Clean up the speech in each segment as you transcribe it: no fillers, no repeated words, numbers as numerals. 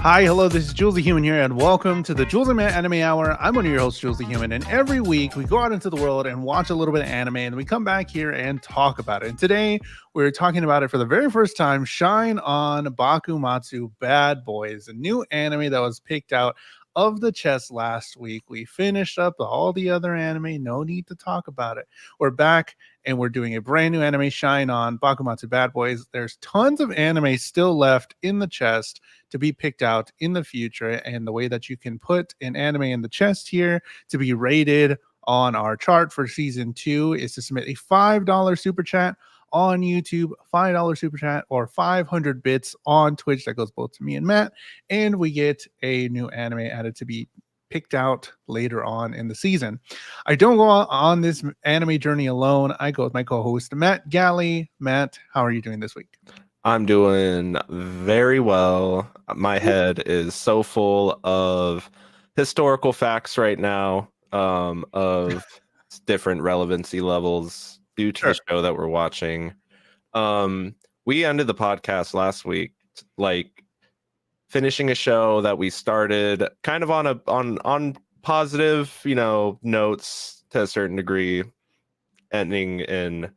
Hi, hello, this is JulesTheHuman here, and welcome to the JulesTheHuman Anime Hour. I'm one of your hosts, JulesTheHuman, and every week we go out into the world and watch a little bit of anime, and we come back here and talk about it. And today, we're talking about it for the very first time, Shine on Bakumatsu Bad Boys, a new anime that was picked out of the chest last week. We finished up all the other anime, no need to talk about it. We're back, and we're doing a brand new anime, Shine on Bakumatsu Bad Boys. There's tons of anime still left in the chest to be picked out in the future, and the way that you can put an anime in the chest here to be rated on our chart for season 2 is to submit a $5 super chat on YouTube, $5 super chat, or 500 bits on Twitch. That goes both to me and Matt, and we get a new anime added to be picked out later on in the season. I don't go on this anime journey alone. I go with my co-host Matt Galley. Matt, how are you doing this week? I'm doing very well. My head is so full of historical facts right now, of different relevancy levels due to the show that we're watching. We ended the podcast last week, like finishing a show that we started kind of on positive, notes to a certain degree, ending in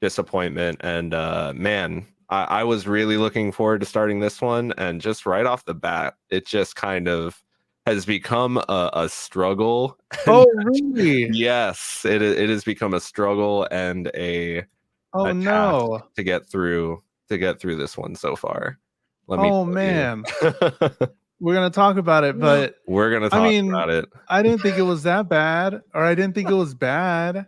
disappointment. And man, I was really looking forward to starting this one, and just right off the bat, it just kind of has become a struggle. Oh, really? Yes, it has become a struggle and a task to get through this one so far. Man. We're gonna talk about it, but we're gonna talk about it. I didn't think it was that bad, or I didn't think it was bad.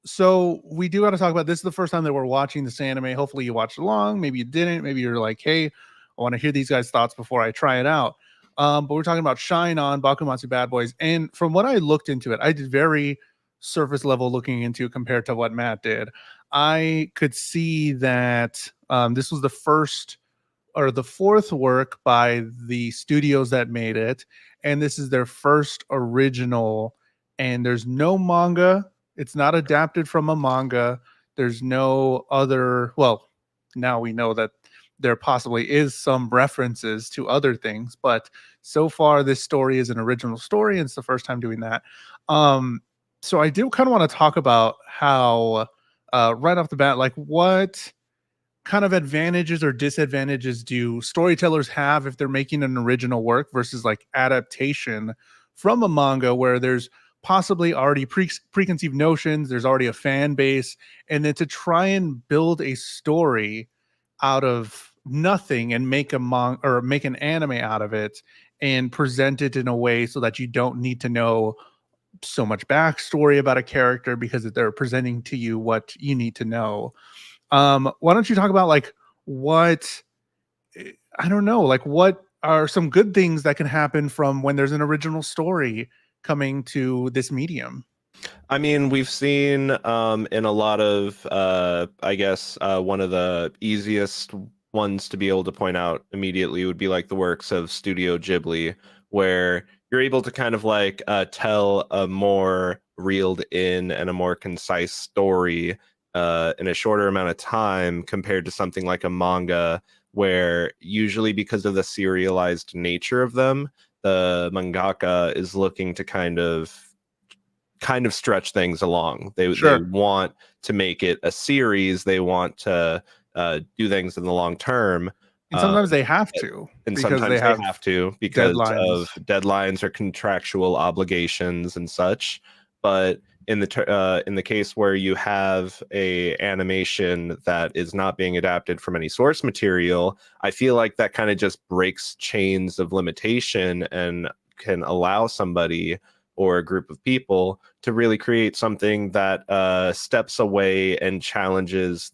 So we do got to talk about this. Is the first time that we're watching this anime. Hopefully you watched along. Maybe you didn't. Maybe you're like, hey, I want to hear these guys' thoughts before I try it out. But we're talking about Shine on Bakumatsu Bad Boys. And from what I looked into it, I did very surface level looking into compared to what Matt did. I could see that this was the first or the fourth work by the studios that made it. And this is their first original. And there's no manga. It's not adapted from a manga. There's no other. Well, now we know that there possibly is some references to other things, but so far this story is an original story, and it's the first time doing that. So I do kind of want to talk about how right off the bat, like what kind of advantages or disadvantages do storytellers have if they're making an original work versus like adaptation from a manga where there's possibly already preconceived notions, there's already a fan base, and then to try and build a story out of nothing and make make an anime out of it and present it in a way so that you don't need to know so much backstory about a character because they're presenting to you what you need to know. Why don't you talk about like what I don't know, like what are some good things that can happen from when there's an original story coming to this medium? I mean, we've seen in a lot of I guess one of the easiest ones to be able to point out immediately would be like the works of Studio Ghibli, where you're able to kind of like tell a more reeled in and a more concise story in a shorter amount of time compared to something like a manga, where usually because of the serialized nature of them, the mangaka is looking to kind of stretch things along. They want to make it a series. They want to do things in the long term. And sometimes they have to. And sometimes they have to because of deadlines or contractual obligations and such. But in the case where you have a animation that is not being adapted from any source material, I feel like that kind of just breaks chains of limitation and can allow somebody or a group of people to really create something that steps away and challenges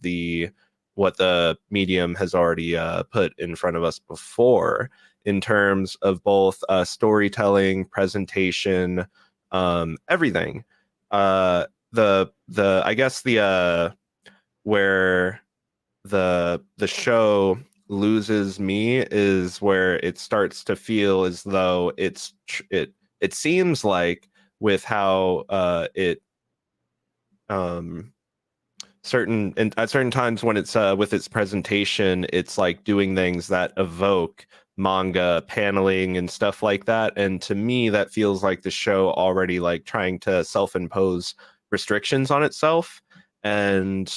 what the medium has already put in front of us before, in terms of both storytelling, presentation, everything. I guess where the show loses me is where it starts to feel as though it seems like with how it um certain and at certain times when it's with its presentation, it's like doing things that evoke manga paneling and stuff like that, and to me that feels like the show already like trying to self-impose restrictions on itself. And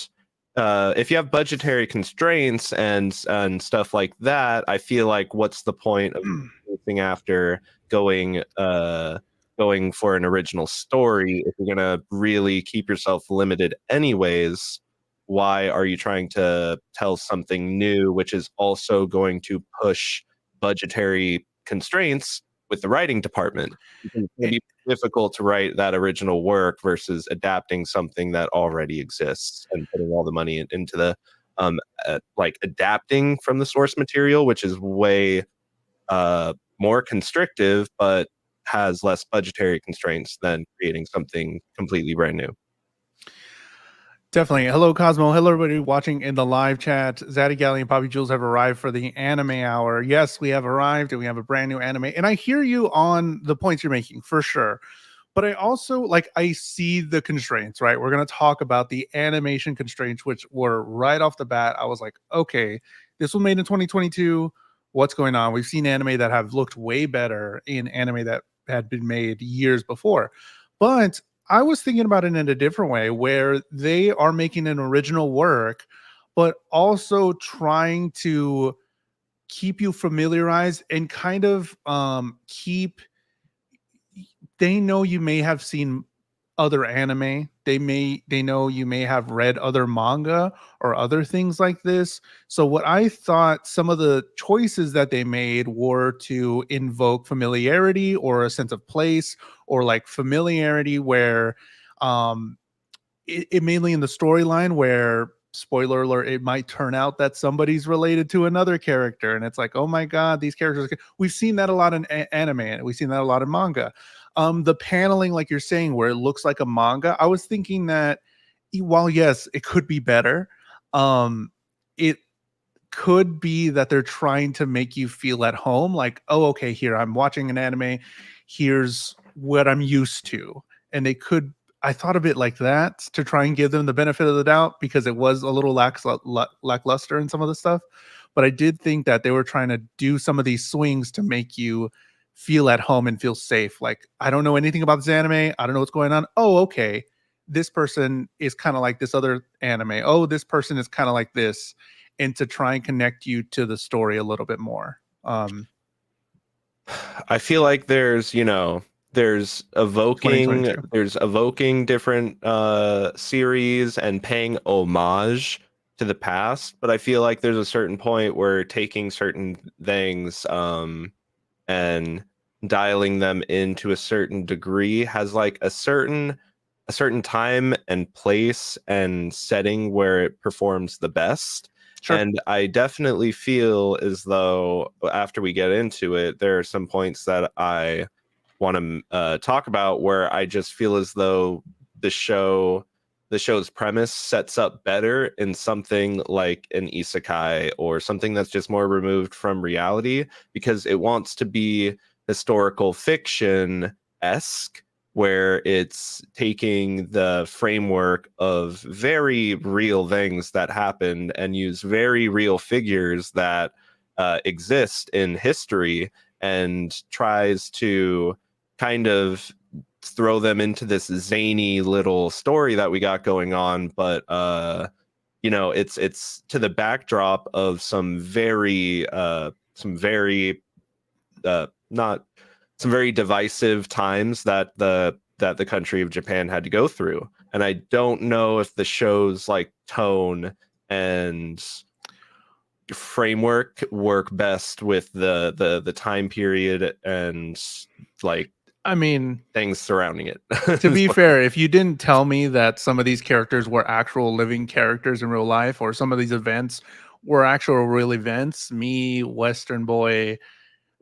if you have budgetary constraints and stuff like that, I feel like what's the point of anything after going going for an original story if you're going to really keep yourself limited anyways? Why are you trying to tell something new which is also going to push budgetary constraints with the writing department? Because it's going to be difficult to write that original work versus adapting something that already exists and putting all the money into the like adapting from the source material, which is way more constrictive, but has less budgetary constraints than creating something completely brand new. Definitely. Hello, Cosmo. Hello, everybody watching in the live chat. Zaddy Galley and Poppy Jules have arrived for the anime hour. Yes, we have arrived and we have a brand new anime. And I hear you on the points you're making for sure. But I also like, I see the constraints, right? We're going to talk about the animation constraints, which were right off the bat. I was like, okay, this was made in 2022. What's going on? We've seen anime that have looked way better in anime that had been made years before. But I was thinking about it in a different way where they are making an original work, but also trying to keep you familiarized and kind of keep, they know you may have seen other anime. They know you may have read other manga or other things like this. So what I thought some of the choices that they made were to invoke familiarity or a sense of place, or like familiarity where um it mainly in the storyline where, spoiler alert, it might turn out that somebody's related to another character and it's like, oh my god, these characters, we've seen that a lot in anime and we've seen that a lot in manga. The paneling, like you're saying, where it looks like a manga, I was thinking that while yes, it could be better, it could be that they're trying to make you feel at home, like, oh, okay, here I'm watching an anime, here's what I'm used to. And they could, I thought of it like that to try and give them the benefit of the doubt because it was a little lackluster in some of the stuff. But I did think that they were trying to do some of these swings to make you feel at home and feel safe. Like, I don't know anything about this anime, I don't know what's going on. Oh, okay, this person is kind of like this other anime. Oh, this person is kind of like this, and to try and connect you to the story a little bit more. I feel like there's, you know, 2022. there's evoking different series and paying homage to the past, but I feel like there's a certain point where taking certain things and dialing them into a certain degree has like a certain time and place and setting where it performs the best. Sure. And I definitely feel as though after we get into it, there are some points that I want to talk about where I just feel as though the show the show's premise sets up better in something like an isekai or something that's just more removed from reality, because it wants to be historical fiction esque, where it's taking the framework of very real things that happened and use very real figures that exist in history, and tries to kind of throw them into this zany little story that we got going on. But you know, it's to the backdrop of some very not some very divisive times that the country of Japan had to go through. And I don't know if the show's like tone and framework work best with the time period and like I mean, things surrounding it. to be fair, if you didn't tell me that some of these characters were actual living characters in real life, or some of these events were actual real events, me, Western boy,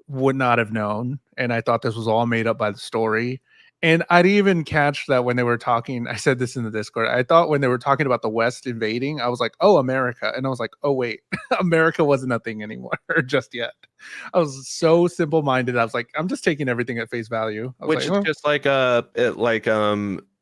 would not have known. And I thought this was all made up by the story. And I didn't even catch that when they were talking. I said this in the Discord. I thought when they were talking about the West invading, I was like, oh, America. And I was like, oh, wait, America wasn't a thing anymore just yet. I was so simple minded. I was like, I'm just taking everything at face value. I was Which like, is oh, just like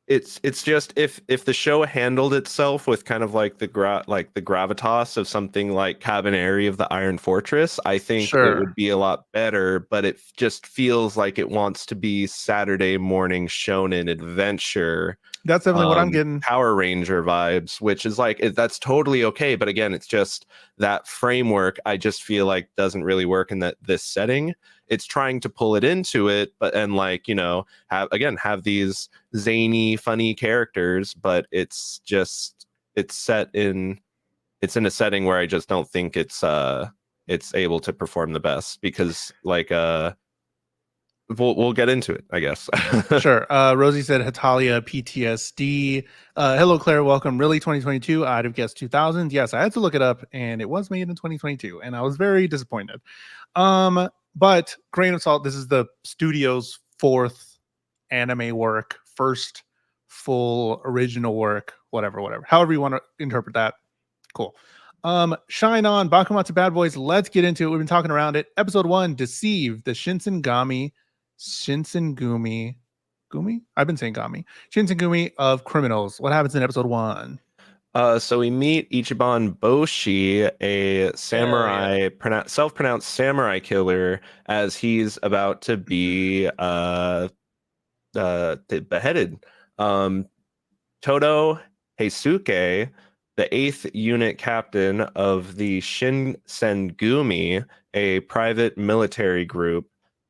it's just if the show handled itself with kind of like the gravitas of something like Cabaneri of the Iron Fortress, I think it sure. would be a lot better, but it just feels like it wants to be Saturday morning shonen adventure, That's definitely what I'm getting. Power Ranger vibes, which is like that's totally okay, but again, it's just that framework I just feel like doesn't really work in this setting. It's trying to pull it into it, but and like, have these zany, funny characters, but it's set in it's in a setting where I just don't think it's able to perform the best because we'll get into it, I guess. Sure. Rosie said Hatalia PTSD. Hello, Claire. Welcome. Really, 2022? I'd have guessed 2000. Yes, I had to look it up, and it was made in 2022, and I was very disappointed. But grain of salt. This is the studio's fourth anime work, first full original work. Whatever. However you want to interpret that. Cool. Shine on Bakumatsu Bad Boys. Let's get into it. We've been talking around it. Episode 1, Deceive, the Shinsengumi. Gumi? I've been saying Gami. Shinsengumi of criminals. What happens in episode 1? So we meet Ichiban Boshi, a Hell yeah. samurai, self-pronounced samurai killer, as he's about to be beheaded. Todo Heisuke, the 8th unit captain of the Shinsengumi, a private military group,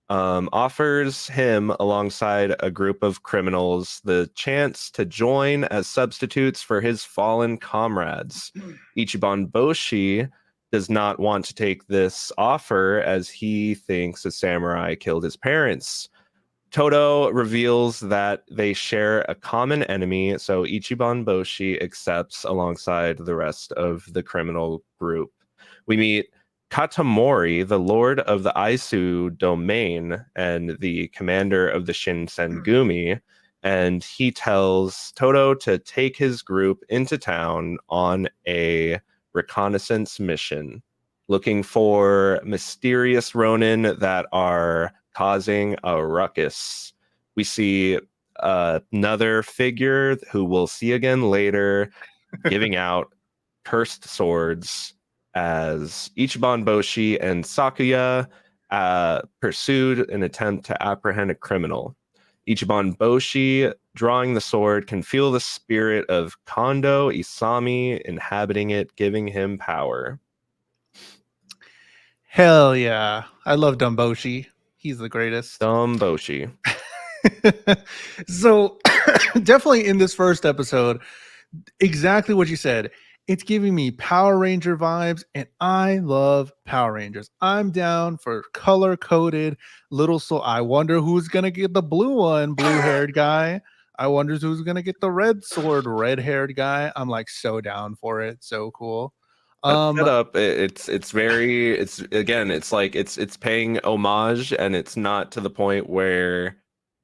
offers him, alongside a group of criminals, the chance to join as substitutes for his fallen comrades. Ichiban Boshi does not want to take this offer as he thinks a samurai killed his parents. Toto reveals that they share a common enemy, so Ichiban Boshi accepts alongside the rest of the criminal group. We meet Katamori, the lord of the Aisu domain and the commander of the Shinsengumi, and he tells Toto to take his group into town on a reconnaissance mission, looking for mysterious Ronin that are causing a ruckus. We see another figure who we'll see again later giving out cursed swords as Ichiban Boshi and Sakuya pursued an attempt to apprehend a criminal. Ichiban Boshi, drawing the sword, can feel the spirit of Kondo Isami inhabiting it, giving him power. Hell yeah. I love Dumboshi. He's the greatest. Dumb Boshi. So definitely in this first episode, exactly what you said. It's giving me Power Ranger vibes, and I love Power Rangers. I'm down for color coded little soul. I wonder who's gonna get the blue one, blue haired guy. I wonder who's gonna get the red sword, red haired guy. I'm like so down for it. So cool. That Um, setup, it's very, it's again, it's like it's paying homage, and it's not to the point where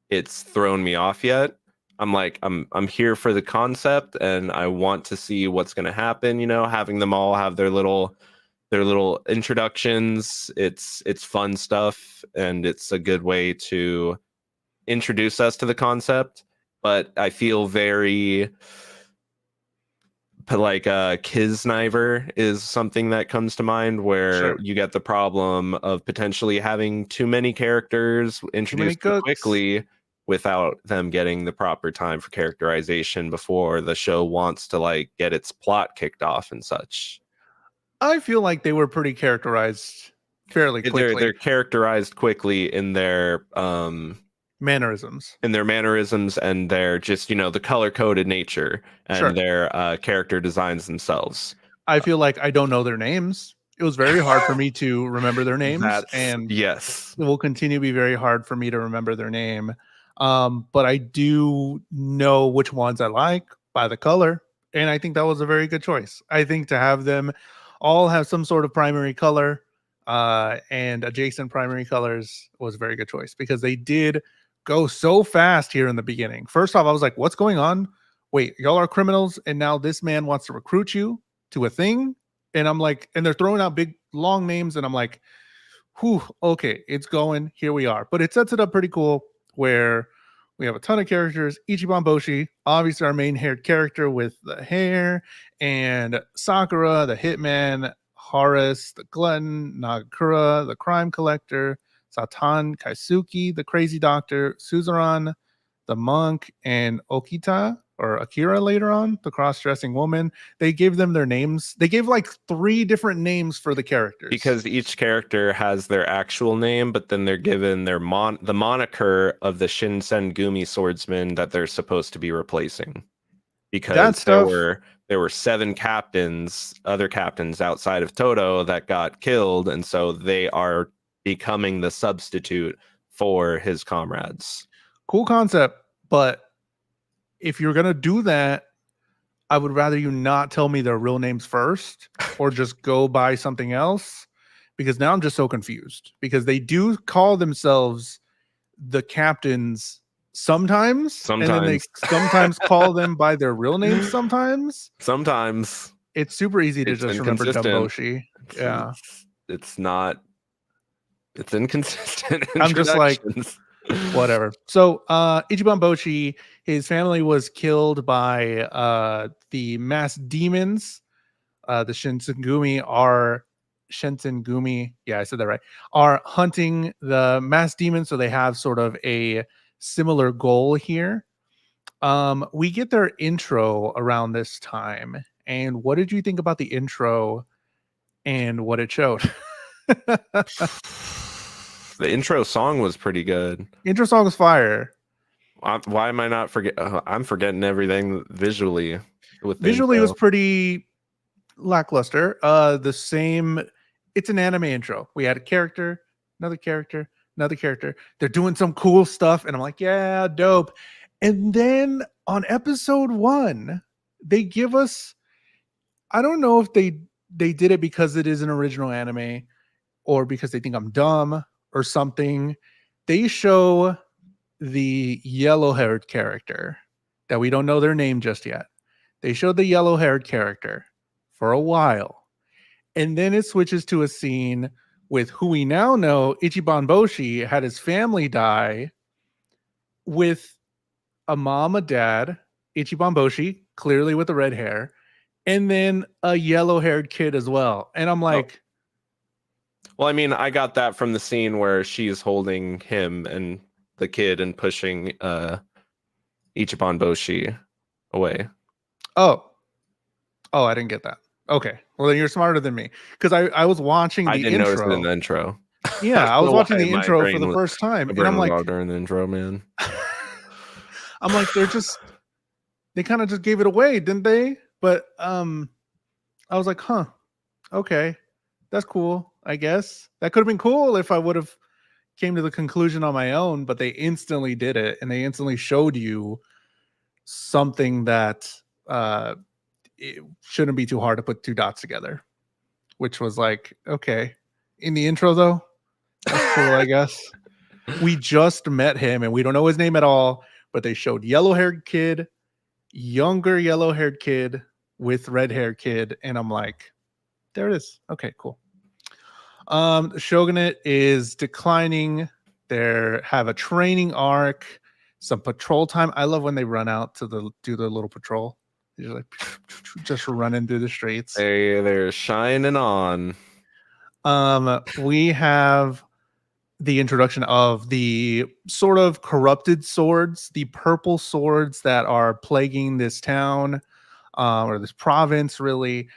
it's thrown me off yet. I'm like, I'm here for the concept, and I want to see what's going to happen. Having them all have their little introductions. It's fun stuff, and it's a good way to introduce us to the concept. But I feel very like Kisniver is something that comes to mind, where sure. you get the problem of potentially having too many characters Too many introduced too cooks. quickly without them getting the proper time for characterization before the show wants to like get its plot kicked off and such. I feel like they were pretty characterized fairly They're quickly. characterized quickly Mannerisms. in their mannerisms and their just the color coded nature and Sure. their character designs themselves. I feel like I don't know their names. It was very hard for me to remember their names, That's and yes. it will continue to be very hard for me to remember their name. But I do know which ones I like by the color, and I think that was a very good choice. I think to have them all have some sort of primary color and adjacent primary colors was a very good choice because they did go so fast here in the beginning. First off, I was like, what's going on? Wait, y'all are criminals, and now this man wants to recruit you to a thing. And I'm like, and they're throwing out big long names, and I'm like, whew, okay, it's going. Here we are. But it sets it up pretty cool where we have a ton of characters. Ichiban Boshi, obviously our main haired character with the hair, and Sakura, the hitman, Horace, the glutton, Nagakura, the crime collector, Satan Kaisuke, the crazy doctor, Suzuran, the monk, and Okita or Akira later on, the cross-dressing woman. They gave them their names. They gave like 3 different names for the characters. Because each character has their actual name, but then they're given their the moniker of the Shinsengumi swordsman that they're supposed to be replacing. Because there were 7 captains, other captains outside of Toto that got killed, and so they are becoming the substitute for his comrades. Cool concept, but if you're gonna do that, I would rather you not tell me their real names first, or just go by something else, because now I'm just so confused. Because they do call themselves the captains sometimes, and then they sometimes call them by their real names sometimes. Sometimes it's super easy to just remember Dumboshi. Yeah, it's not. It's inconsistent. I'm just like, whatever. So Ichiban Boshi, his family was killed by the masked demons. The Shinsengumi are yeah, I said that right, are hunting the masked demons, so they have sort of a similar goal here. We get their intro around this time. And what did you think about the intro and what it showed? The intro song was pretty good. Intro song was fire. Why am I not I'm forgetting everything visually. Visually was pretty lackluster. The same. It's an anime intro. We had a character, another character, another character. They're doing some cool stuff, and I'm like, yeah, dope. And then on episode 1, they give us. I don't know if they did it because it is an original anime, or because they think I'm dumb or something. They show the yellow-haired character that we don't know their name just yet. They show the yellow-haired character for a while, and then it switches to a scene with who we now know Ichiban Boshi had his family die, with a mom, a dad, Ichiban Boshi, clearly with the red hair, and then a yellow-haired kid as well. And I'm like, well, I mean, I got that from the scene where she's holding him and the kid and pushing Ichiban Boshi away. Oh, I didn't get that. Okay, well then you're smarter than me, because I was watching the intro. I didn't notice it in the intro. Yeah, I was watching the intro for the first time, and I'm like, during the intro, man. I'm like, they kind of just gave it away, didn't they? But I was like, huh, okay, that's cool. I guess that could have been cool if I would have came to the conclusion on my own, but they instantly did it, and they instantly showed you something that it shouldn't be too hard to put 2 dots together, which was like, okay. In the intro though, that's cool. I guess we just met him and we don't know his name at all, but they showed yellow-haired kid, younger yellow-haired kid with red-haired kid, and I'm like, there it is. Okay, cool. Shogunate is declining. They have a training arc, some patrol time. I love when they run out to do the little patrol. They're like just running through the streets. They're shining on. We have the introduction of the sort of corrupted swords, the purple swords that are plaguing this town, or this province, really.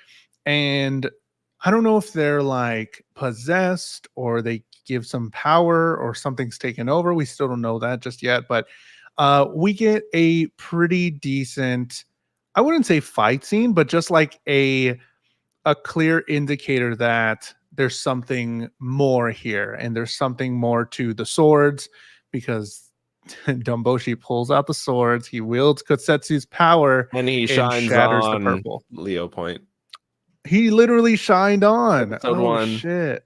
And I don't know if they're like possessed or they give some power or something's taken over. We still don't know that just yet, but we get a pretty decent, I wouldn't say fight scene, but just like a clear indicator that there's something more here, and there's something more to the swords, because Dumboshi pulls out the swords, he wields Kotsetsu's power, and he shatters on the purple Leo point. He literally shined on. Episode 1. Shit.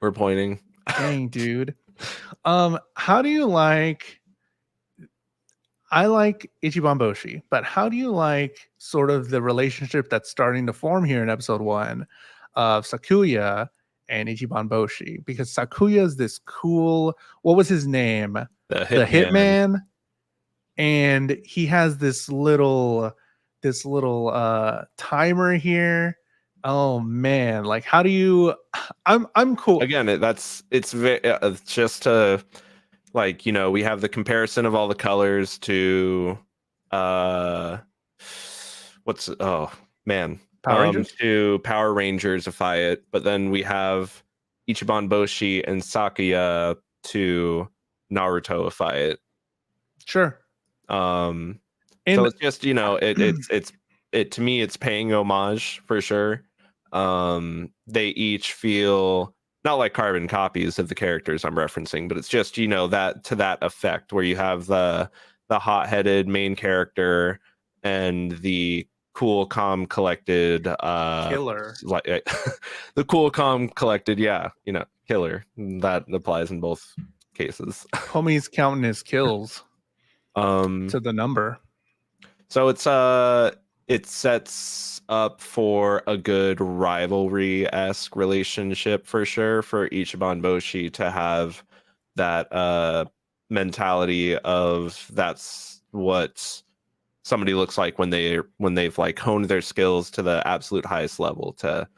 We're pointing. Dang, dude. How do you like I like Ichiban Boshi, but how do you like sort of the relationship that's starting to form here in episode 1 of Sakuya and Ichiban Boshi? Because Sakuya is this cool, what was his name? The The hitman. hitman, and he has this little timer here. Oh man, like how do you I'm cool. Again, just to, like, we have the comparison of all the colors to uh what's oh man Power Rangers? to Power Rangersify it, but then we have Ichiban Boshi and Sakuya to Narutoify it. Sure. um so And it's just, it to me, it's paying homage for sure. They each feel not like carbon copies of the characters I'm referencing, but it's just, that to that effect where you have the hot-headed main character and the cool, calm, collected killer. like the cool, calm, collected, yeah, killer. That applies in both cases. Homie's counting his kills um to the number. So it sets up for a good rivalry-esque relationship for sure, for Ichiban Boshi to have that mentality of that's what somebody looks like when they've like honed their skills to the absolute highest level, to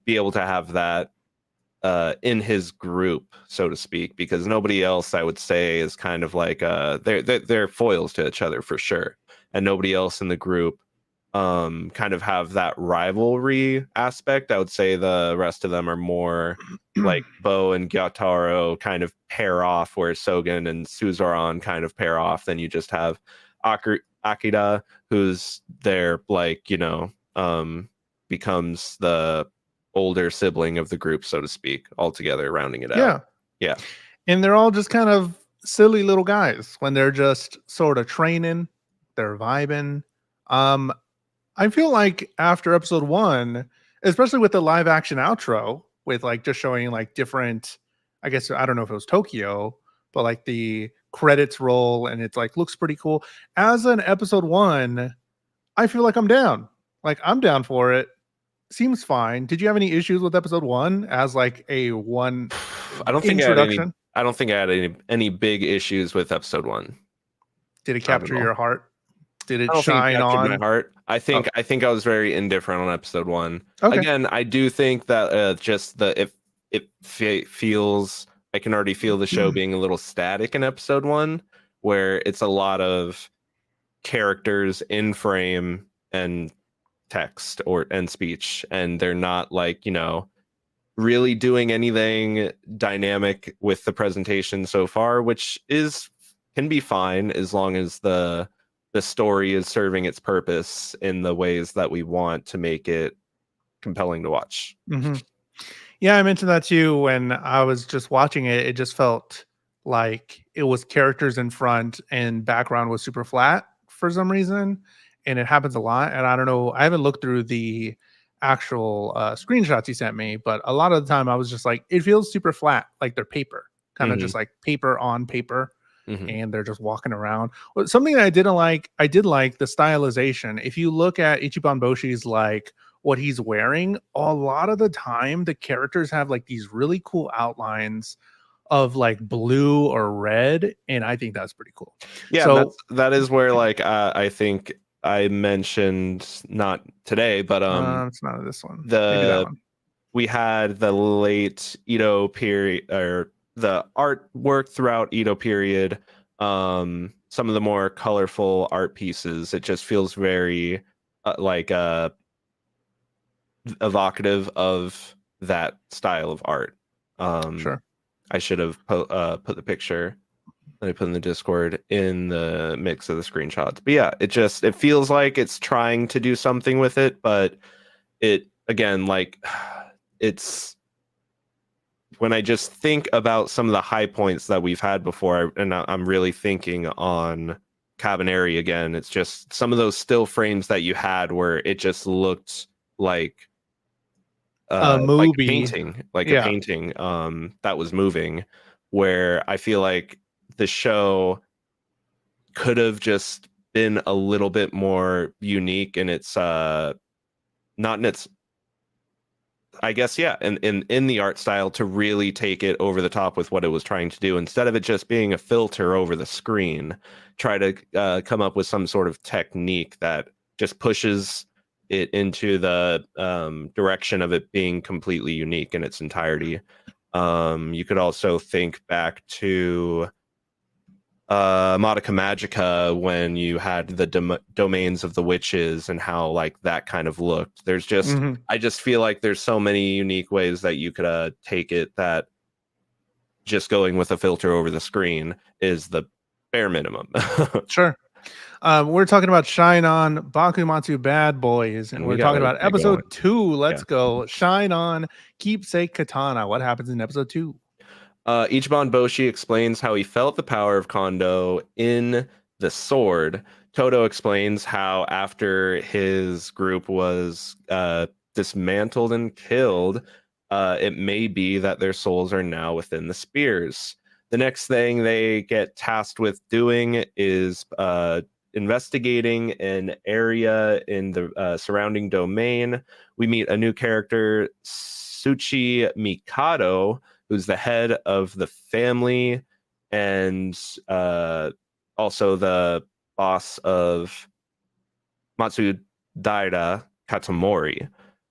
be able to have that in his group, so to speak, because nobody else, I would say, is kind of like they're foils to each other for sure, and nobody else in the group kind of have that rivalry aspect. I would say the rest of them are more like Bo and Gyataro kind of pair off, where Sogen and Suzaran kind of pair off. Then you just have Akira, who's their, like, becomes the older sibling of the group, so to speak, altogether, rounding it out. Yeah. Yeah. And they're all just kind of silly little guys when they're just sort of training, they're vibing. Um, I feel like after episode 1, especially with the live action outro, with like just showing like different, I guess I don't know if it was Tokyo, but like the credits roll and it's like looks pretty cool. As an episode 1, I feel like I'm down. Like I'm down for it. Seems fine. Did you have any issues with episode 1 as like a one I don't think I had any. introduction? I don't think I had any big issues with episode 1. Did it Not at capture all. your heart? Did I it don't think it shine captured my on? heart. I Oh, think I was very indifferent on episode 1. okay. Again, I do think that just feels, I can already feel the show being a little static in episode 1, where it's a lot of characters in frame and text and speech, and they're not, like, really doing anything dynamic with the presentation so far, which can be fine as long as the story is serving its purpose in the ways that we want to make it compelling to watch. Mm-hmm. Yeah, I mentioned that too when I was just watching it. It just felt like it was characters in front and background was super flat for some reason. And it happens a lot. And I don't know, I haven't looked through the actual screenshots you sent me, but a lot of the time I was just like, it feels super flat, like they're paper, kind of Hmm. just like paper on paper. Hmm. And they're just walking around. Well, something that I didn't like, I did like the stylization. If you look at Ichiban Boshi's like what he's wearing, a lot of the time the characters have like these really cool outlines of like blue or red, and I think that's pretty cool. Yeah, So that is where, like, I think I mentioned, not today, but it's not this one. Maybe that the one. we had the late Edo period, or the artwork throughout Edo period. Some of the more colorful art pieces, it just feels very like evocative of that style of art. Sure. I should have put the picture that I put in the Discord in the mix of the screenshots. But yeah, it feels like it's trying to do something with it, but it, again, like, it's, when I just think about some of the high points that we've had before, and I'm really thinking on Cabaneri again, it's just some of those still frames that you had where it just looked like like a Movie. painting, like a Yeah. painting that was moving, where I feel like the show could have just been a little bit more unique in its not in its, I guess, yeah, in the art style, to really take it over the top with what it was trying to do. Instead of it just being a filter over the screen, try to come up with some sort of technique that just pushes it into the direction of it being completely unique in its entirety. You could also think back to Madoka Magica, when you had the domains of the witches and how like that kind of looked. There's just, Mhm. I just feel like there's so many unique ways that you could take it, that just going with a filter over the screen is the bare minimum. Sure. We're talking about Shine On Bakumatsu Bad Boys, and And we we're talking gotta about get going. episode 2. Let's Yeah. go. Shine On Keepsake Katana. What happens in episode 2? Ichiban Boshi explains how he felt the power of Kondo in the sword. Toto explains how after his group was dismantled and killed, it may be that their souls are now within the spears. The next thing they get tasked with doing is investigating an area in the surrounding domain. We meet a new character, Suchi Mikado, who's the head of the family and also the boss of Matsudaira Katamori.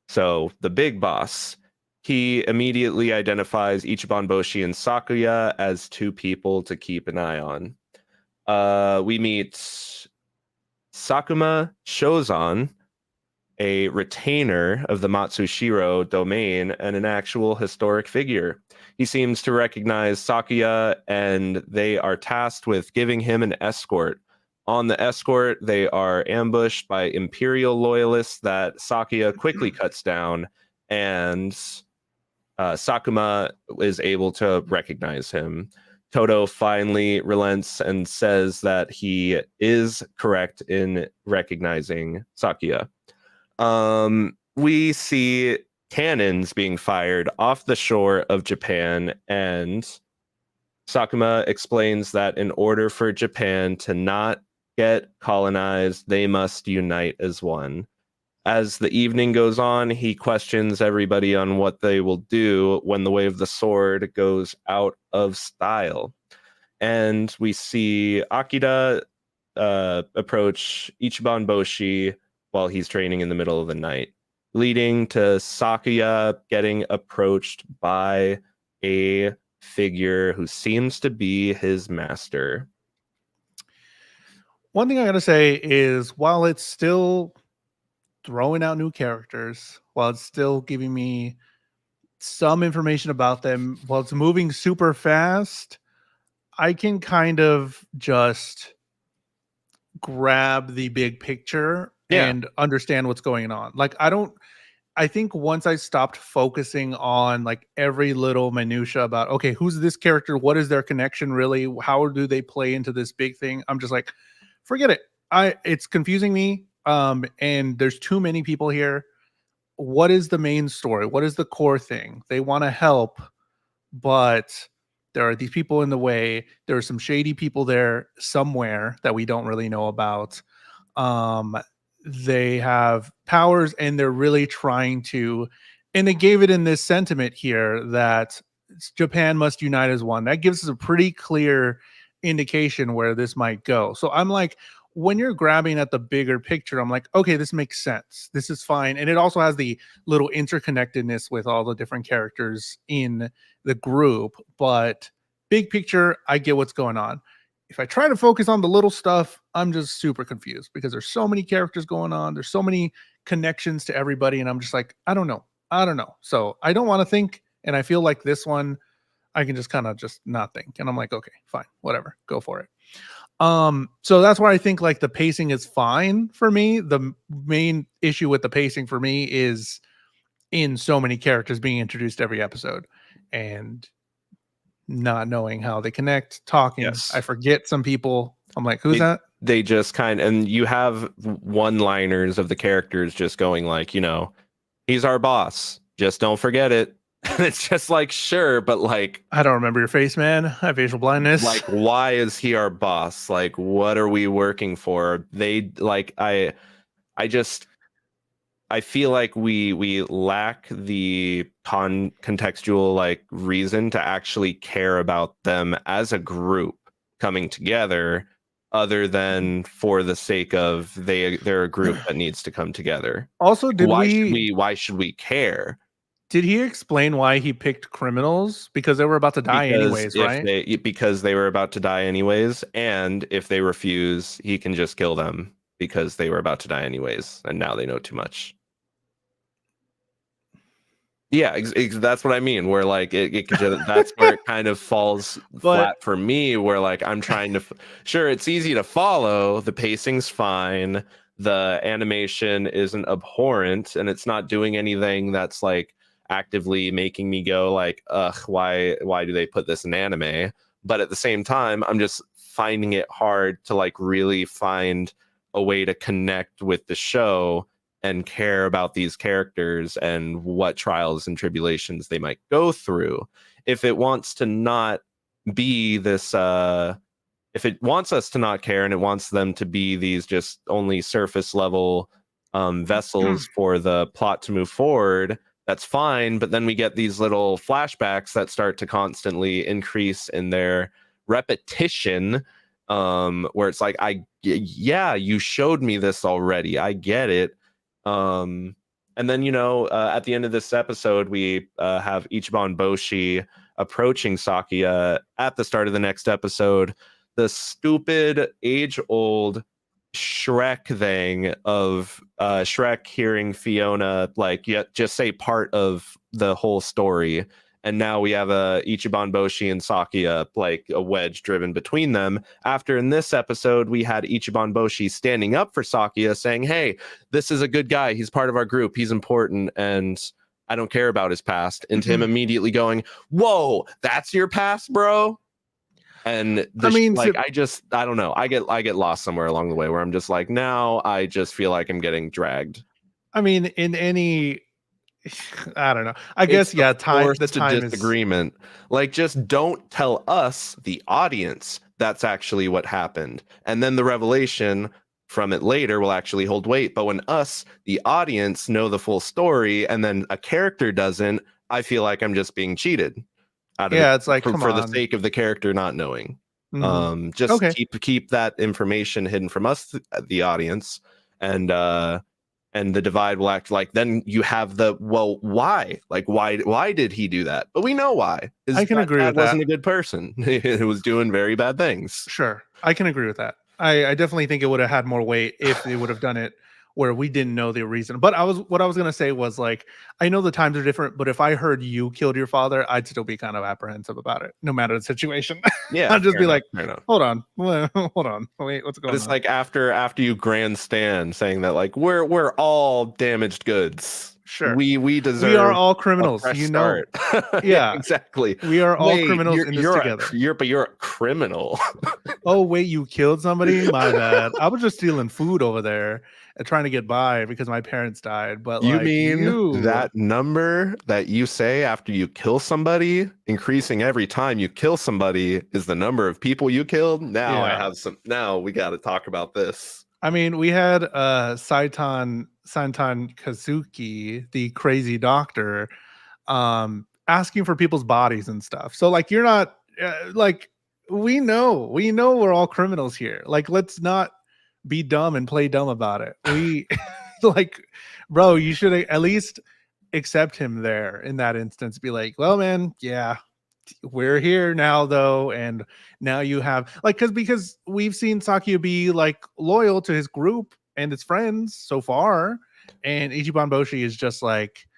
So the big boss. He immediately identifies Ichiban Boshi and Sakuya as two people to keep an eye on. We meet Sakuma Shozan, a retainer of the Matsushiro domain and an actual historic figure. He seems to recognize Sakuya, and they are tasked with giving him an escort. On the escort, they are ambushed by Imperial loyalists that Sakuya quickly cuts down, and Sakuma is able to recognize him. Toto finally relents and says that he is correct in recognizing Sakuya. We see cannons being fired off the shore of Japan, and Sakuma explains that in order for Japan to not get colonized, they must unite as one. As the evening goes on, he questions everybody on what they will do when the way of the sword goes out of style. And we see Akira approach Ichiban Boshi while he's training in the middle of the night, leading to Sakuya getting approached by a figure who seems to be his master. One thing I got to say is, while it's still throwing out new characters, while it's still giving me some information about them, while it's moving super fast, I can kind of just grab the big picture Yeah, and understand what's going on. Like, I think once I stopped focusing on like every little minutia about, okay, who's this character? What is their connection really? How do they play into this big thing? I'm just like, forget it. It's confusing me. And there's too many people here. What is the main story? What is the core thing? They want to help, but there are these people in the way. There are some shady people there somewhere that we don't really know about. Um, they have powers, and they're really trying to, and they gave it in this sentiment here that Japan must unite as one. That gives us a pretty clear indication where this might go. So I'm like, when you're grabbing at the bigger picture, I'm like, okay, this makes sense. This is fine. And it also has the little interconnectedness with all the different characters in the group. But big picture, I get what's going on. If I try to focus on the little stuff, I'm just super confused because there's so many characters going on. There's so many connections to everybody. And I'm just like, I don't know. I don't know. So I don't want to think. And I feel like this one, I can just kind of just not think. And I'm like, okay, fine, whatever, go for it. So that's why I think like the pacing is fine for me. The main issue with the pacing for me is in so many characters being introduced every episode and not knowing how they connect, talking. I yes. forget some people. I'm like, who's They, that? they just and you have one-liners of the characters just going like, he's our boss. Just don't forget it. it's just like, sure, but like, I don't remember your face, man. I have facial blindness. why is he our boss? Like, what are we working for? They like, I just, I feel like we lack the contextual like reason to actually care about them as a group coming together, other than for the sake of they're a group that needs to come together. Also, Why should we care? did he explain why he picked criminals? Because they were about to die anyways, right? Because they were about to die anyways, and if they refuse, he can just kill them because they were about to die anyways, and now they know too much. Yeah, that's what I mean. Where like it could just, that's where it kind of falls But flat for me. Where like I'm trying to, sure, it's easy to follow. The pacing's fine. The animation isn't abhorrent, and it's not doing anything that's like actively making me go like, ugh, why do they put this in anime? But at the same time, I'm just finding it hard to like really find a way to connect with the show and care about these characters and what trials and tribulations they might go through. If it wants to not be this if it wants us to not care and it wants them to be these just only surface level vessels for the plot to move forward, that's fine. But then we get these little flashbacks that start to constantly increase in their repetition, where it's like, yeah, you showed me this already, I get it. And then, at the end of this episode, we have Ichiban Boshi approaching Sakuya at the start of the next episode. The stupid age-old Shrek thing of Shrek hearing Fiona just say part of the whole story, and now we have a Ichiban Boshi and Sakuya, like a wedge driven between them. After in this episode, we had Ichiban Boshi standing up for Sakuya, saying, "Hey, this is a good guy. He's part of our group. He's important, and I don't care about his past." And him immediately going, "Whoa, that's your past, bro." And I don't know. I get lost somewhere along the way where I'm just like, now I just feel like I'm getting dragged. I mean, in any, I don't know. I guess the time disagreement. Like, just don't tell us, the audience, that's actually what happened, and then the revelation from it later will actually hold weight. But when us, the audience, know the full story, and then a character doesn't, I feel like I'm just being cheated out of it's like, for the sake of the character not knowing. Just okay. keep that information hidden from us, the audience, and the divide will act like, then you have the, well, why? Like, why did he do that? But we know why. I can agree with that. Wasn't a good person. He was doing very bad things. Sure, I can agree with that. I definitely think it would have had more weight if they would have done it where we didn't know the reason. But what I was gonna say was, like, I know the times are different, but if I heard you killed your father, I'd still be kind of apprehensive about it, no matter the situation. Yeah, I'd just be like, hold on, hold on, wait, what's going on? It's like after you grandstand saying that, like, we're all damaged goods. Sure, we deserve. We are all criminals. Start. Yeah, exactly. We are all criminals in this together. You're a criminal. Oh wait, you killed somebody? My bad. I was just stealing food over there and trying to get by because my parents died. But you mean that number that you say after you kill somebody, increasing every time you kill somebody, is the number of people you killed? Now I have some. Now we got to talk about this. I mean, we had Saitan Kazuki, the crazy doctor, asking for people's bodies and stuff. So like, you're not like, we know we're all criminals here. Like, let's not be dumb and play dumb about it. We like, bro, you should at least accept him there in that instance. Be like, well, man, yeah, we're here now though, and now you have, like, because we've seen Sakuya be like loyal to his group and his friends so far, and Ichiban Boshi is just like,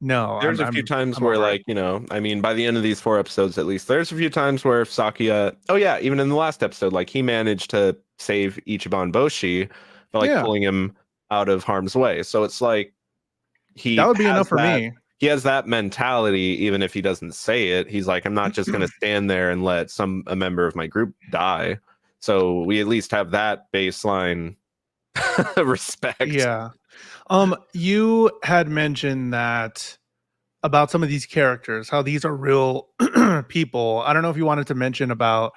no. There's a few times where, like, I mean, by the end of these 4 episodes, at least, there's a few times where Sakuya, even in the last episode, like, he managed to save Ichiban Boshi by like pulling him out of harm's way. So it's like, that would be enough for me. He has that mentality, even if he doesn't say it. He's like, I'm not just going to stand there and let a member of my group die. So we at least have that baseline respect. Yeah. You had mentioned that about some of these characters, how these are real people. I don't know if you wanted to mention about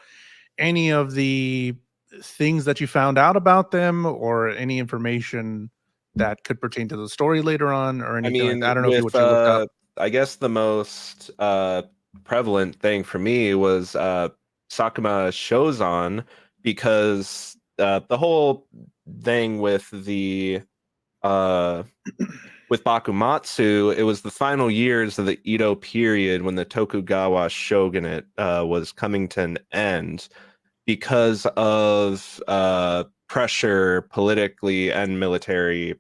any of the things that you found out about them or any information that could pertain to the story later on or I anything like that. mean, I don't know if you with what you looked up. I guess the most prevalent thing for me was Sakuma Shozan, because the whole thing uh with Bakumatsu, it was the final years of the Edo period when the Tokugawa shogunate was coming to an end because of pressure politically and military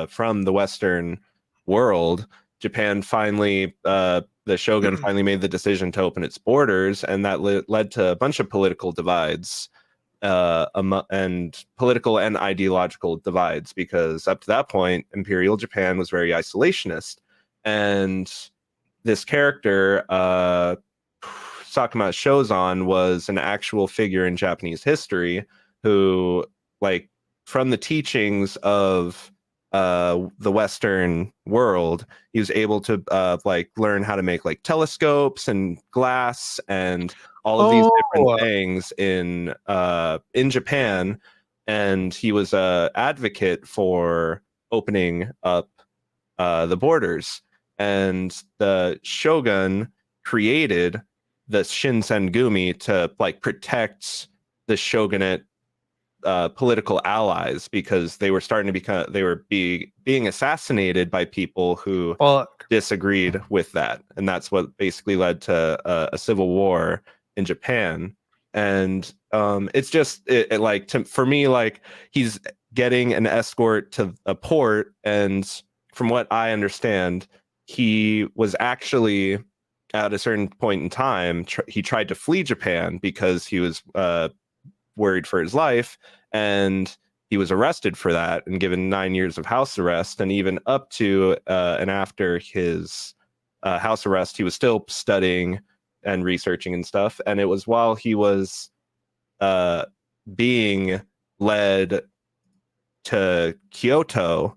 from the Western world. Japan finally, the shogun finally made the decision to open its borders, and that led to a bunch of political divides, and political and ideological divides, because up to that point, Imperial Japan was very isolationist. And this character, Sakuma Shozan, was an actual figure in Japanese history who, like, from the teachings of the Western world, he was able to like learn how to make like telescopes and glass and all of these different Oh, things in Japan, and he was a advocate for opening up the borders. And the shogun created the Shinsengumi to like protect the shogunate political allies, because they were starting to being assassinated by people who fuck. disagreed with that, and that's what basically led to a civil war in Japan. And it's just like for me, like, he's getting an escort to a port, and from what I understand, he was actually at a certain point in time he tried to flee Japan because he was worried for his life, and he was arrested for that and given 9 years of house arrest. And even up to and after his house arrest, he was still studying and researching and stuff. And it was while he was uh, being led to Kyoto,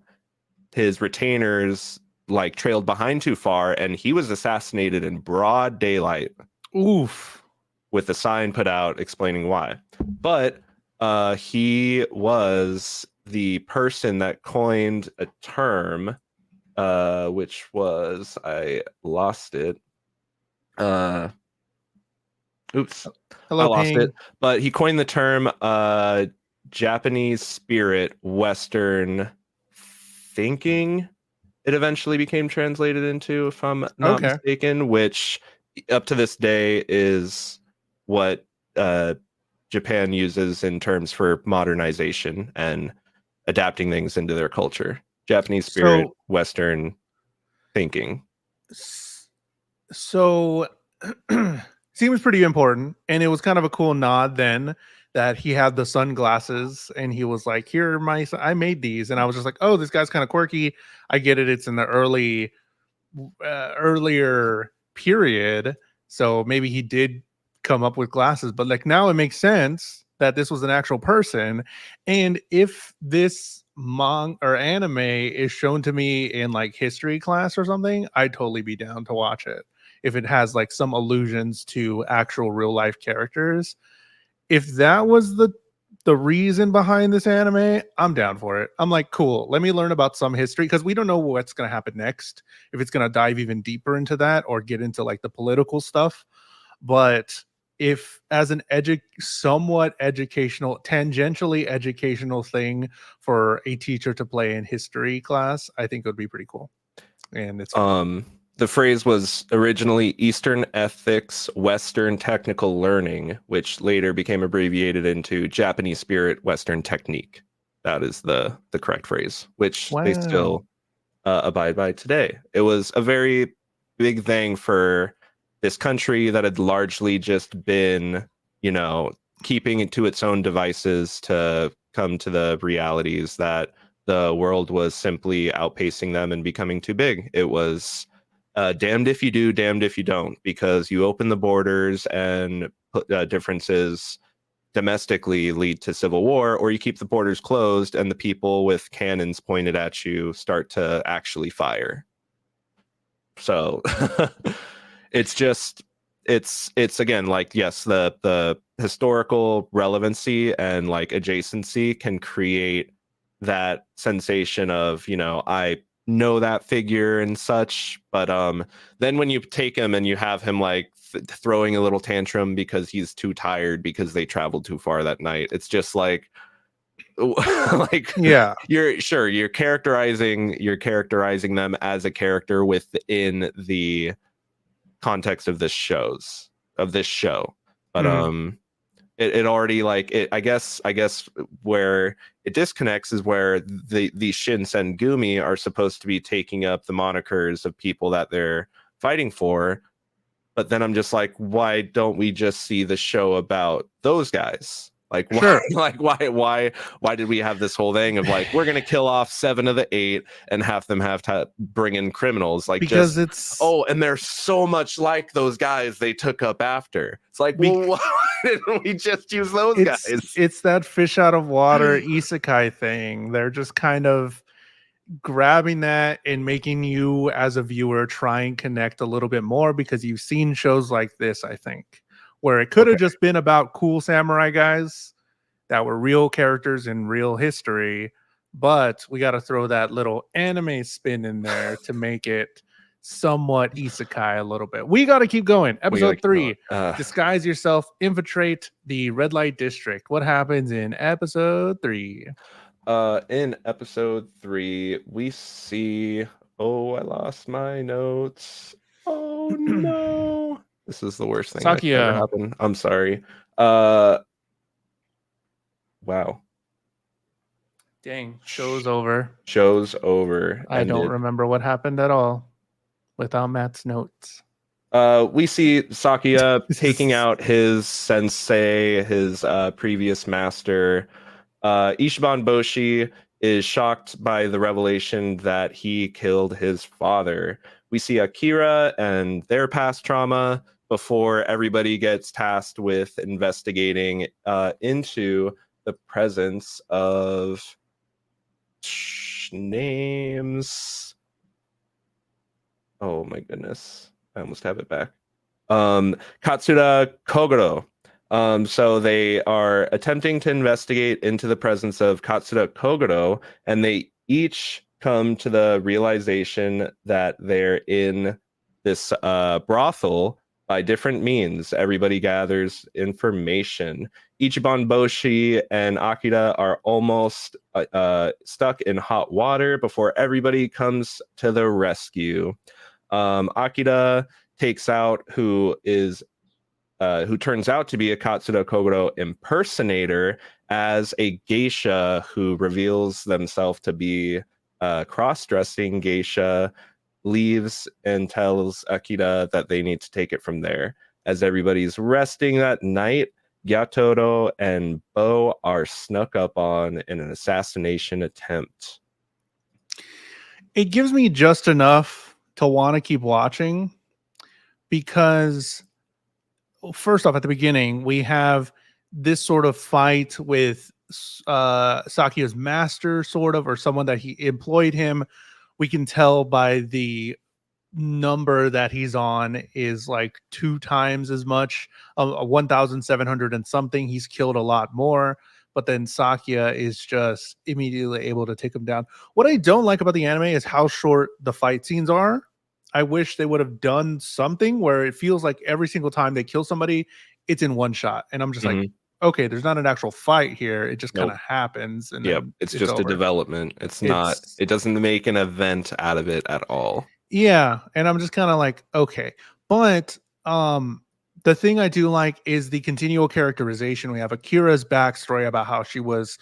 his retainers like trailed behind too far, and he was assassinated in broad daylight Oof. with a sign put out explaining why. But he was the person that coined a term, which was, I lost it. Oops, I Hello, lost it. Ping. But he coined the term Japanese spirit Western thinking. It eventually became translated into, if I'm not Okay. mistaken, which up to this day is what Japan uses in terms for modernization and adapting things into their culture. Japanese spirit, So Western thinking. s- so seems pretty important, and it was kind of a cool nod then that he had the sunglasses and he was like, here are I made these, and I was just like, oh, this guy's kind of quirky. I get it, it's in the earlier period, so maybe he did come up with glasses, but like now it makes sense that this was an actual person. And if this manga or anime is shown to me in like history class or something, I'd totally be down to watch it if it has like some allusions to actual real life characters. If that was the reason behind this anime, I'm down for it. I'm like, cool, let me learn about some history, because we don't know what's going to happen next, if it's going to dive even deeper into that or get into like the political stuff. But if as an somewhat educational, tangentially educational thing for a teacher to play in history class, I think it would be pretty cool. And it's fun. The phrase was originally Eastern Ethics, Western Technical Learning, which later became abbreviated into Japanese Spirit, Western Technique. That is the correct phrase, which they Wow. still abide by today. It was a very big thing for this country that had largely just been, you know, keeping it to its own devices to come to the realities that the world was simply outpacing them and becoming too big. It was damned if you do, damned if you don't, because you open the borders and differences domestically lead to civil war, or you keep the borders closed and the people with cannons pointed at you start to actually fire. So it's just it's again like yes, the historical relevancy and like adjacency can create that sensation of, you know, I know that figure and such, but then when you take him and you have him like throwing a little tantrum because he's too tired because they traveled too far that night, it's just like like Yeah, you're characterizing them as a character within the context of this show. But it already like it I guess where it disconnects is where the Shinsengumi are supposed to be taking up the monikers of people that they're fighting for. But then I'm just like, why don't we just see the show about those guys? Like why sure. like why did we have this whole thing of like we're gonna kill off 7 of the 8 and have to bring in criminals? Like Because just it's oh, and they're so much like those guys they took up after. It's like, be- well, why didn't we just use those guys? it's that fish out of water isekai thing. They're just kind of grabbing that and making you as a viewer try and connect a little bit more because you've seen shows like this, I think, where it could have Okay. just been about cool samurai guys that were real characters in real history, but we got to throw that little anime spin in there to make it somewhat isekai a little bit. We got to keep going. We gotta Episode keep 3, going. disguise yourself, infiltrate the red light district. What happens in episode 3? In episode 3, we see. Oh, I lost my notes. Oh no! This is the worst thing that could ever Sakia. happen. I'm sorry. Wow. Dang, show's over. Show's over. I don't Ended. remember what happened at all without Matt's notes. We see Sakia taking out his sensei, his previous master. Ishiban Boshi is shocked by the revelation that he killed his father. We see Akira and their past trauma before everybody gets tasked with investigating into the presence of names. Oh my goodness. I almost have it back. Katsura Kogoro. So they are attempting to investigate into the presence of Katsura Kogoro, and they each come to the realization that they're in this brothel by different means. Everybody gathers information. Ichiban Boshi and Akira are almost stuck in hot water before everybody comes to the rescue. Akira takes out who turns out to be a Katsura Kogoro impersonator as a geisha who reveals themselves to be a cross-dressing geisha, leaves and tells Akira that they need to take it from there. As everybody's resting that night, Gyatoro and Bo are snuck up on in an assassination attempt. It gives me just enough to want to keep watching because, first off, at the beginning, we have this sort of fight with Sakia's master, sort of, or someone that he employed him. We can tell by the number that he's on is like 2 times as much, 1,700 and something. He's killed a lot more, but then Sakia is just immediately able to take him down. What I don't like about the anime is how short the fight scenes are. I wish they would have done something where it feels like every single time they kill somebody, it's in one shot. And I'm just like, okay, there's not an actual fight here. It just kind of happens. And Yep, then it's just over. a development. It doesn't make an event out of it at all. Yeah, and I'm just kind of like, okay. But the thing I do like is the continual characterization. We have Akira's backstory about how she was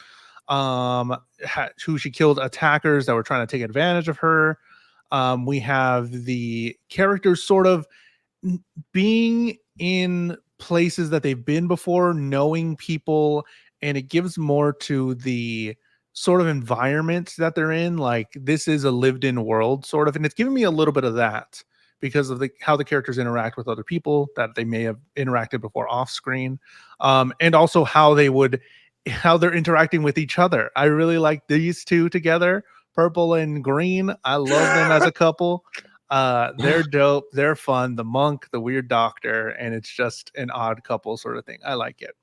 who she killed attackers that were trying to take advantage of her. We have the characters sort of being in places that they've been before, knowing people, and it gives more to the sort of environment that they're in. Like, this is a lived in world, sort of, and it's giving me a little bit of that because of how the characters interact with other people that they may have interacted before off screen, and also how they're interacting with each other. I really like these two together, purple and green. I love them as a couple. They're dope. They're fun. The monk, the weird doctor, and it's just an odd couple sort of thing. I like it.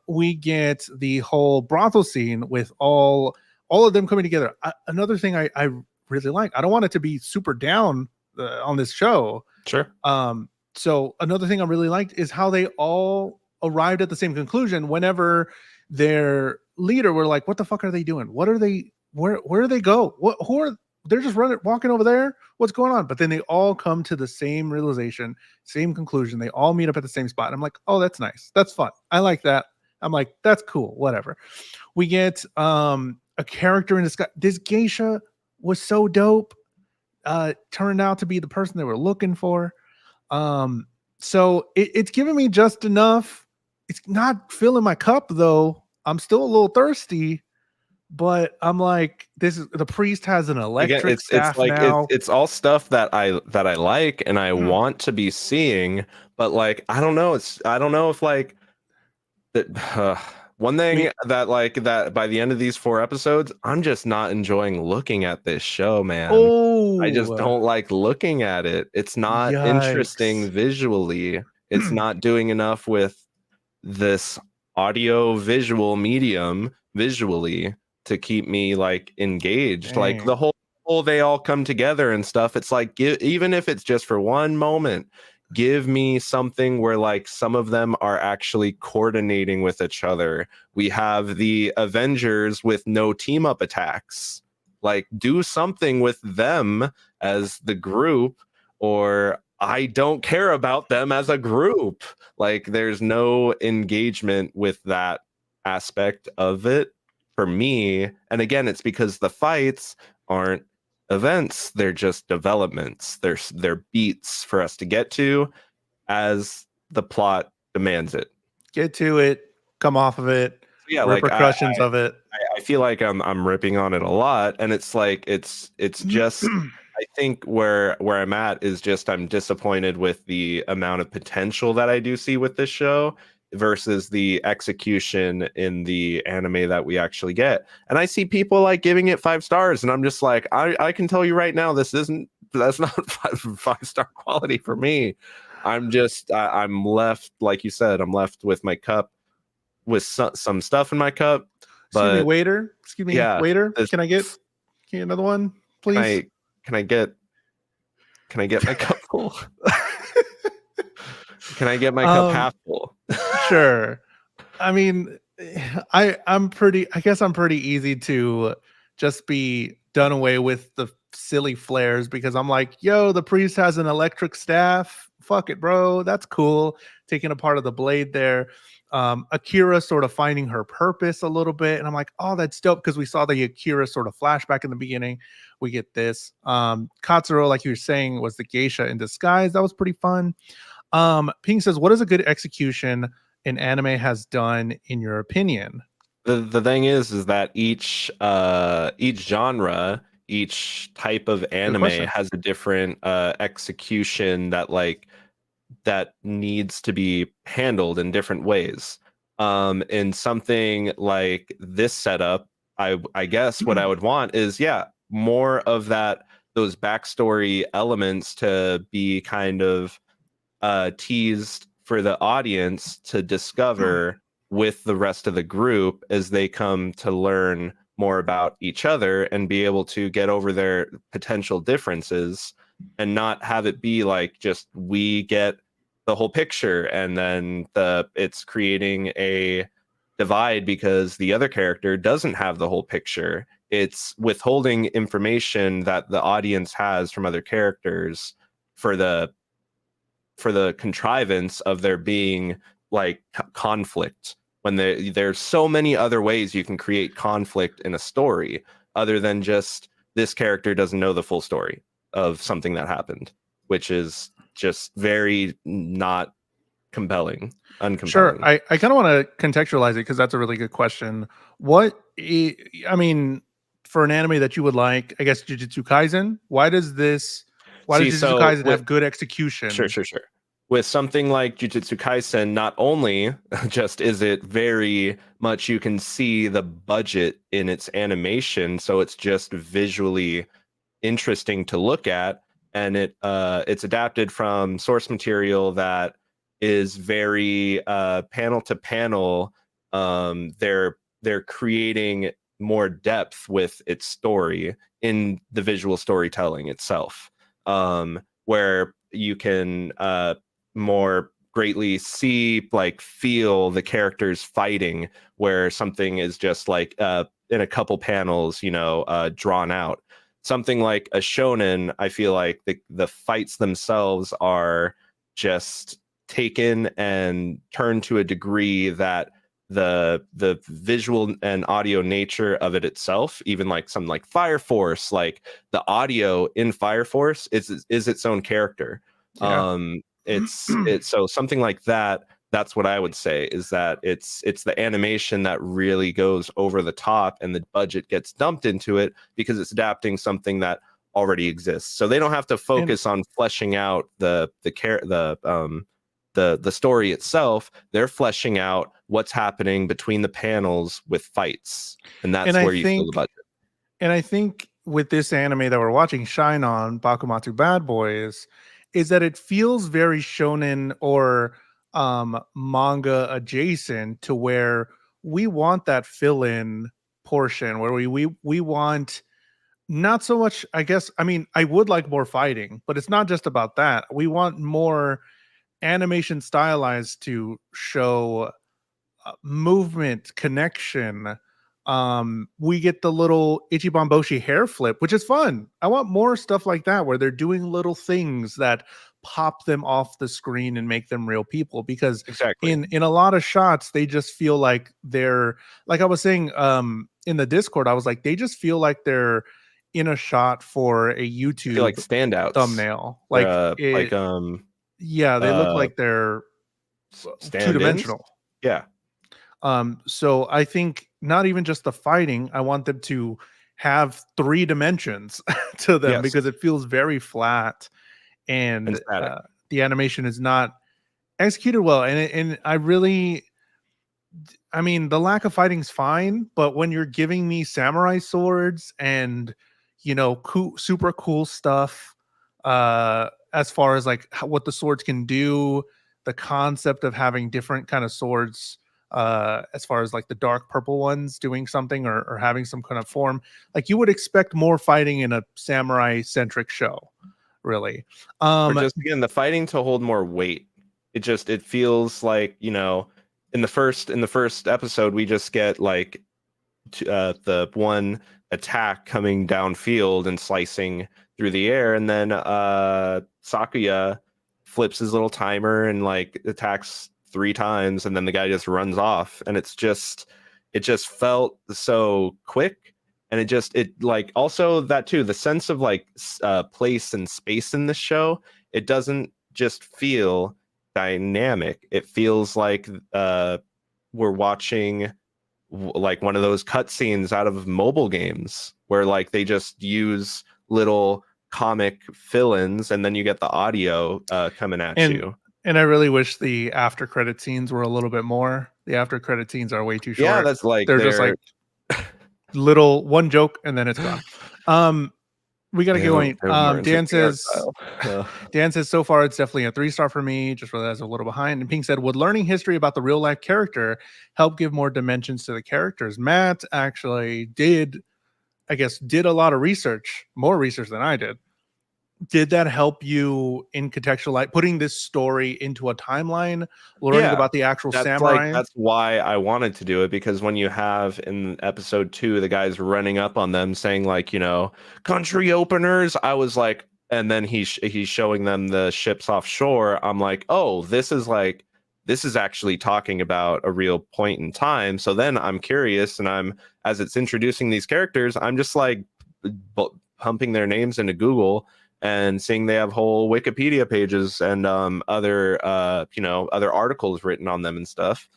We get the whole brothel scene with all of them coming together. Another thing I really like. I don't want it to be super down on this show. Sure. So another thing I really liked is how they all arrived at the same conclusion whenever their leader were like, "What the fuck are they doing? What are they? Where do they go? What? Who are? They're just walking over there. What's going on?" But then they all come to the same realization, same conclusion. They all meet up at the same spot. And I'm like, "Oh, that's nice. That's fun. I like that." I'm like, "That's cool. Whatever." We get a character in disguise. This geisha was so dope. Turned out to be the person they were looking for. So it's giving me just enough. It's not filling my cup though. I'm still a little thirsty, but I'm like, this is the priest has an Again, electric it's staff like now. it's all stuff that I like and I want to be seeing, but like I don't know. I don't know if like that. One thing that like that by the end of these 4 episodes, I'm just not enjoying looking at this show, man. I just Oh, don't like looking at it. It's not interesting yikes. visually. It's not doing enough with this audio visual medium visually to keep me like engaged. Like Dang. the whole they all come together and stuff. It's like even if it's just for one moment, give me something where like some of them are actually coordinating with each other. We have the Avengers with no team up attacks. Like do something with them as the group, or I don't care about them as a group. Like there's no engagement with that aspect of it for me. And again, it's because the fights aren't events, they're just developments. They're beats for us to get to as the plot demands it. Get to it. Come off of it. So yeah, like Repercussions of it. I feel like I'm ripping on it a lot, and it's like it's just I think where I'm at is just I'm disappointed with the amount of potential that I do see with this show versus the execution in the anime that we actually get. And I see people like giving it 5 stars, and I'm just like, I can tell you right now, that's not five-star quality for me. I'm left, like you said, I'm left with my cup with some stuff in my cup, Excuse me, but waiter. Excuse me, yeah, waiter. this, Can I get another one, can please? can I get my cup full? Can I get my cup half full? Sure. I mean, I guess I'm pretty easy to just be done away with the silly flares because I'm like, yo, the priest has an electric staff. Fuck it, bro. That's cool. Taking a part of the blade there. Akira sort of finding her purpose a little bit. And I'm like, oh, that's dope. Because we saw the Akira sort of flashback in the beginning. We get this. Katsuro, like you were saying, was the geisha in disguise. That was pretty fun. Ping says, what is a good execution an anime has done in your opinion? The thing is that each genre, each type of Good anime question. has a different execution that needs to be handled in different ways. In something like this setup, I guess what I would want is more of those backstory elements to be kind of teased for the audience to discover with the rest of the group as they come to learn more about each other and be able to get over their potential differences and not have it be like just we get the whole picture and then it's creating a divide because the other character doesn't have the whole picture. It's withholding information that the audience has from other characters for the contrivance of there being like conflict when there's so many other ways you can create conflict in a story other than just this character doesn't know the full story of something that happened, which is just very not compelling, Sure. uncompelling. I kind of want to contextualize it because that's a really good question. I mean, for an anime that you would like, I guess Jujutsu Kaisen, why does See, Jujutsu so Kaisen with have good sure, execution? sure, sure. With something like Jujutsu Kaisen, not only just is it very much you can see the budget in its animation, so it's just visually interesting to look at. and it's adapted from source material that is very panel to panel. They're creating more depth with its story in the visual storytelling itself, where you can more greatly see, like, feel the characters fighting, where something is just like in a couple panels, drawn out. Something like a shonen, I feel like the fights themselves are just taken and turned to a degree that the visual and audio nature of it itself, even like something like Fire Force, like the audio in Fire Force is its own character. Yeah. It's so something like that. That's what I would say, is that it's the animation that really goes over the top, and the budget gets dumped into it because it's adapting something that already exists. So they don't have to And focus on fleshing out the story itself. They're fleshing out what's happening between the panels with fights, and and that's I where you feel the think budget. and I think with this anime that we're watching, Shine On Bakumatsu Bad Boys, is that it feels very shonen or manga adjacent, to where we want that fill in portion where we want not so much, I guess. I mean, I would like more fighting, but it's not just about that. We want more animation stylized to show movement, connection. We get the little Ichiban Boshi hair flip, which is fun. I want more stuff like that, where they're doing little things that pop them off the screen and make them real people. Because Exactly. in a lot of shots, they just feel like they're, like I was saying in the Discord, I was like, they just feel like they're in a shot for a I feel like YouTube standouts. thumbnail. They're Like it, like yeah, they look uh like they're two stand-ins. dimensional. Yeah. So I think not even just the fighting, I want them to have three dimensions to them, Yes. because it feels very flat, And and static. the animation is not executed well. And I really, I mean, the lack of fighting's fine, but when you're giving me samurai swords and super cool stuff, as far as like what the swords can do, the concept of having different kind of swords, as far as like the dark purple ones doing something, or having some kind of form, like you would expect more fighting in a samurai centric show, really. Or Um, just, again, the fighting to hold more weight. It feels like, in the first episode, we just get like the one attack coming downfield and slicing through the air, and then Sakuya flips his little timer and like attacks 3 times, and then the guy just runs off, and it just felt so quick. And it like, also that too, the sense of like place and space in this show, it doesn't just feel dynamic. It feels like we're watching like one of those cutscenes out of mobile games, where like they just use little comic fill-ins, and then you get the audio coming at and you. and I really wish the after credit scenes were a little bit more. The after credit scenes are way too Yeah, short. that's like They're just they're like little one joke and then it's gone. Um, we got to they get have, going. they have a more Dan interesting art says, style. Dan says, so far it's definitely a 3-star for me. Just realized I was a little behind. And Pink said, would learning history about the real life character help give more dimensions to the characters? Matt actually did, I guess, did a lot of research, more research than I did. Did that help you in contextualize putting this story into a timeline, learning Yeah, about the actual that's like samurai? that's why I wanted to do it, because when you have in episode 2 the guys running up on them saying like, country openers, I was like, and then he's showing them the ships offshore. I'm like, oh, this is actually talking about a real point in time. So then I'm curious, and as it's introducing these characters, I'm just like pumping their names into Google and seeing they have whole Wikipedia pages and other articles written on them and stuff.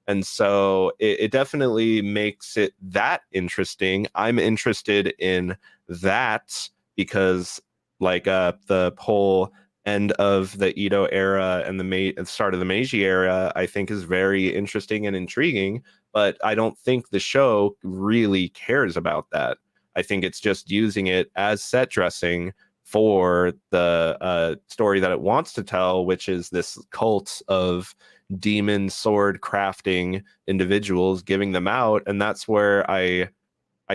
And so it definitely makes it that interesting. I'm interested in that because, like, the whole end of the Edo era and the start of the Meiji era, I think, is very interesting and intriguing. But I don't think the show really cares about that. I think it's just using it as set dressing for the story that it wants to tell, which is this cult of demon sword crafting individuals, giving them out. And that's where I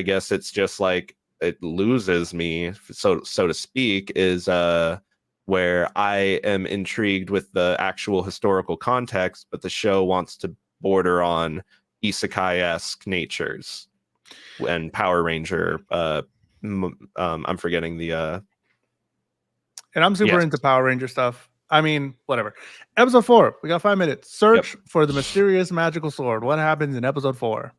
guess it's just like it loses me, so to speak, is where I am intrigued with the actual historical context, but the show wants to border on isekai-esque natures and Power Ranger. I'm forgetting the And I'm super yes, into Power Ranger stuff. I mean, whatever. Episode 4. We got 5 minutes. yep. Search for the mysterious magical sword. What happens in episode 4?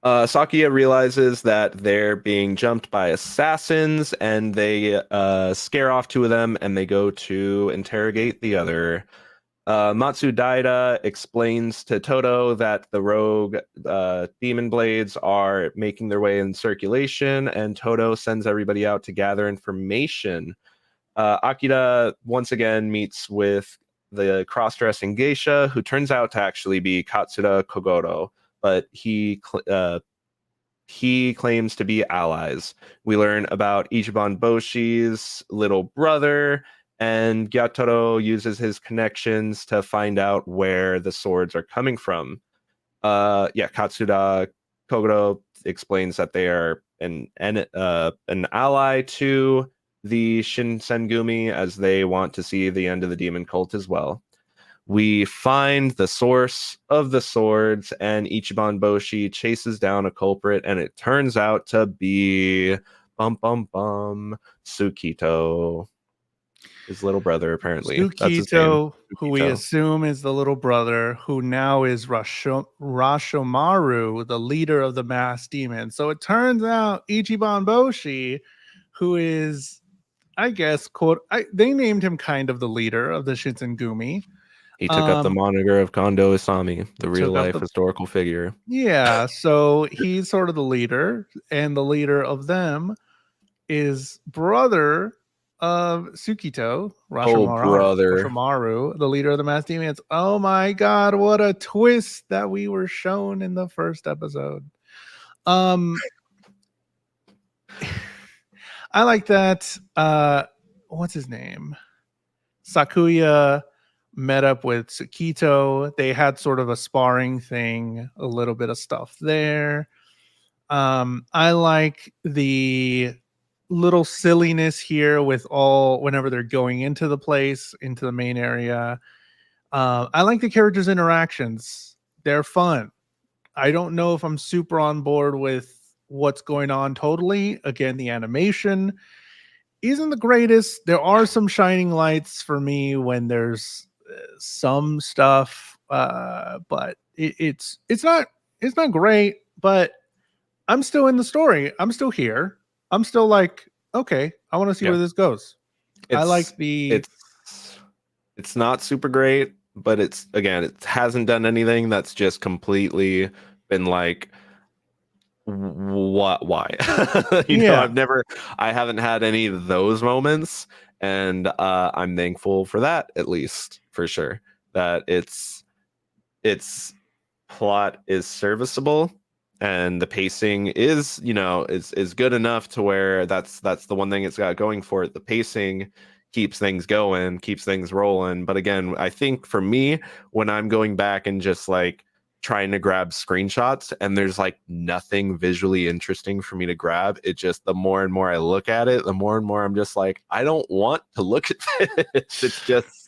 Sakia realizes that they're being jumped by assassins, and they scare off 2 of them, and they go to interrogate the other. Matsu Daida explains to Toto that the rogue demon blades are making their way in circulation, and Toto sends everybody out to gather information. Akira once again meets with the cross-dressing geisha, who turns out to actually be Katsura Kogoro, but he claims to be allies. We learn about Ichiban Boshi's little brother, and Gyatoro uses his connections to find out where the swords are coming from. Katsura Kogoro explains that they are an ally to the Shinsengumi, as they want to see the end of the demon cult as well. We find the source of the swords, and Ichiban Boshi chases down a culprit, and it turns out to be Tsukito, his little brother, apparently. That's his name. Tsukito, who we assume is the little brother, who now is Rashomaru, the leader of the masked demon. So it turns out Ichiban Boshi, who is, I guess, they named him kind of the leader of the Shinsengumi. He took up the moniker of Kondo Isami, the real life historical figure. Yeah, so he's sort of the leader, and the leader of them is brother of Tsukito, Rashomaru, the leader of the masked demons. Oh my god, what a twist that we were shown in the first episode. I like that. What's his name? Sakuya met up with Tsukito. They had sort of a sparring thing, a little bit of stuff there. I like the little silliness here with whenever they're going into the place, into the main area. I like the characters' interactions. They're fun. I don't know if I'm super on board with what's going on totally. Again, the animation isn't the greatest. There are some shining lights for me when there's some stuff, but it's not great. But I'm still in the story. I'm still here. I'm still like, okay, I want to see where this goes. It's not super great, but it hasn't done anything that's just completely been like, why? I haven't had any of those moments, and I'm thankful for that, at least, for sure, that its plot is serviceable, and the pacing is good enough to where that's the one thing it's got going for it. The pacing keeps things going, keeps things rolling. But again, I think for me, when I'm going back and just like trying to grab screenshots and there's like nothing visually interesting for me to grab, it just, the more and more I look at it, the more and more I'm just like, I don't want to look at this. It's just,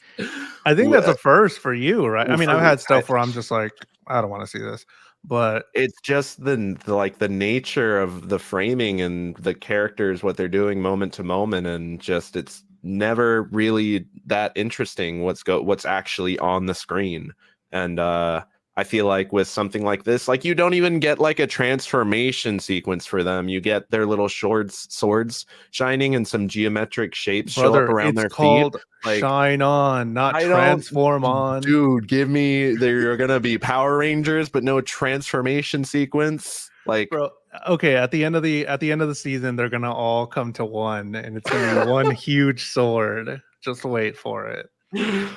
I think that's a first for you, right? I mean, I've had stuff where I'm just like, I don't want to see this, but it's just the nature of the framing and the characters, what they're doing moment to moment, and just it's never really that interesting what's actually on the screen. And I feel like with something like this, like you don't even get like a transformation sequence for them. You get their little swords shining and some geometric shapes show up around their feet. Like, shine on, not transform on. Dude, give me, they're gonna be Power Rangers, but no transformation sequence. Like, bro, okay, at the end of the season, they're gonna all come to one, and it's gonna be one huge sword. Just wait for it. I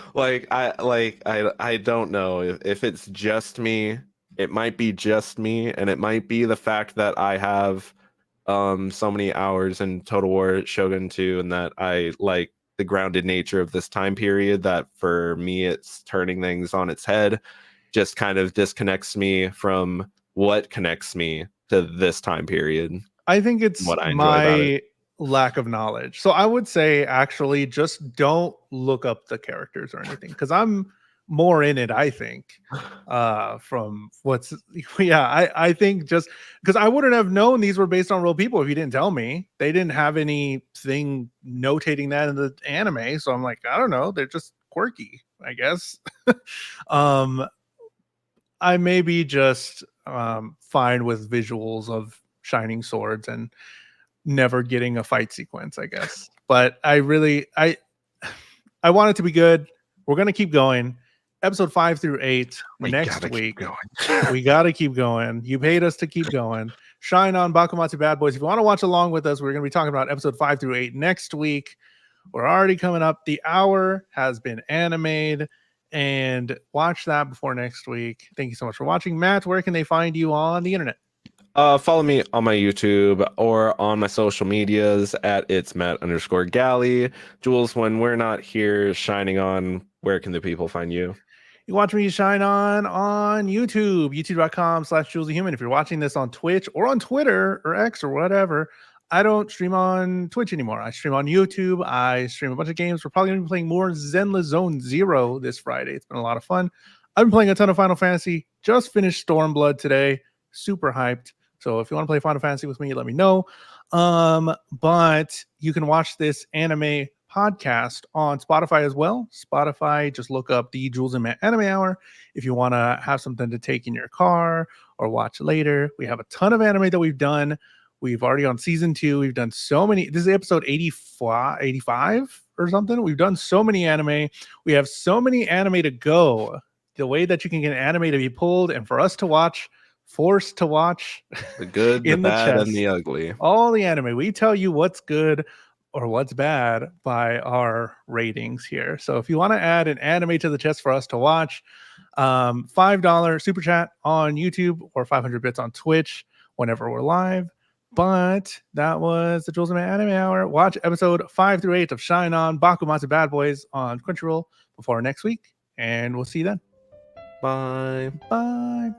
don't know if it's just me. It might be just me, and it might be the fact that I have so many hours in Total War Shogun 2, and that I like the grounded nature of this time period, that for me it's turning things on its head, just kind of disconnects me from what connects me to this time period, I think it's what I enjoy about it. my lack of knowledge. So I would say actually just don't look up the characters or anything because I'm more in it, I think. From what's yeah, I think just because I wouldn't have known these were based on real people if you didn't tell me. They didn't have anything notating that in the anime. So I'm like, I don't know, they're just quirky, I guess. um I may be just fine with visuals of shining swords and never getting a fight sequence, I guess. But I want it to be good. We're gonna keep going. Episode 5 through 8 We next gotta keep week. going. We gotta keep going. You paid us to keep going. Shine on Bakumatsu Bad Boys. If you want to watch along with us, we're gonna be talking about episode 5 through 8 next week. We're already coming up. The hour has been animated, and watch that before next week. Thank you so much for watching. Matt, where can they find you on the internet? Follow me on my YouTube or on my social medias at it's Matt_Galley. Jules, when we're not here shining on, where can the people find you? You watch me shine on YouTube, youtube.com/JulesTheHuman. If you're watching this on Twitch or on Twitter or X or whatever, I don't stream on Twitch anymore. I stream on YouTube. I stream a bunch of games. We're probably going to be playing more Zenless Zone Zero this Friday. It's been a lot of fun. I've been playing a ton of Final Fantasy. Just finished Stormblood today. Super hyped. So if you want to play Final Fantasy with me, let me know. But you can watch this anime podcast on Spotify as well. Spotify, just look up the Jules and Matt Anime Hour if you want to have something to take in your car or watch later. We have a ton of anime that we've done. We've already on season 2. We've done so many. This is episode 85 or something. We've done so many anime. We have so many anime to go. The way that you can get an anime to be pulled and for us to watch, forced to watch The good, the in the bad, chest. and the ugly. All the anime. We tell you what's good or what's bad by our ratings here. So if you want to add an anime to the chest for us to watch, $5 super chat on YouTube or 500 bits on Twitch whenever we're live. But that was the Jules and Matt Anime Hour. Watch episode 5 through 8 of Shine On Bakumatsu Bad Boys on Crunchyroll before next week, and we'll see you then. Bye. Bye.